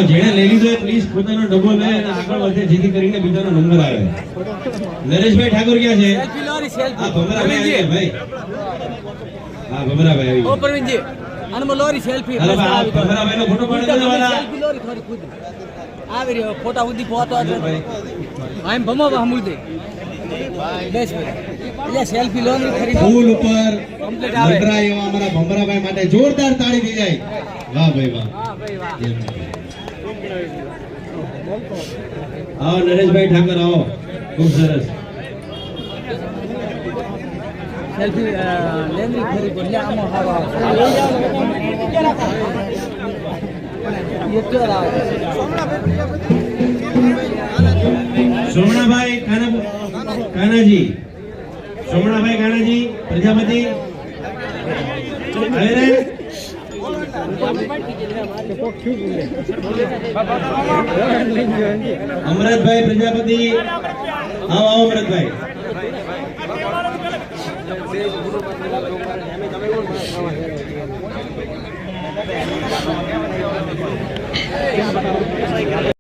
જેને લઈ લીધો પ્લીઝ પોતાનો ડબ્બો લે અને આગળ વધે જેથી કરીને બીજાનો નંબર આવે. નરેશભાઈ ઠાકોર ક્યાં છે? હા ભમરાભાઈ ભાઈ. હા ભમરાભાઈ આવી. ઓ પ્રવીણજી અને લોરી સેલ્ફી ભમરાભાઈ નો ફોટો પાડી દેવાના. સેલ્ફી લોરી થોડી ખુદ આવી રહ્યો ફોટા ઉધી ફોટો આ આમ ભમો હમુલ દે બેસ એટલે સેલ્ફી લોરી ખરી ફૂલ ઉપર કમ્પ્લીટ આવે. એવા અમારા ભમરાભાઈ માટે જોરદાર તાળી થઈ જાય. વાહ ભાઈ વાહ. હા ભાઈ વાહ. આવો નરેશભાઈ ઠાકર આવો. ખૂબ સરસ સેલ્ફી લેંદી ખરી બોલ્યા આમાં હાવા સોમણાભાઈ કાનાજી સોમણાભાઈ કાનાજી પ્રજાપતિ આવે રે. અમરતભાઈ પ્રજાપતિ આવો આવો અમરતભાઈ.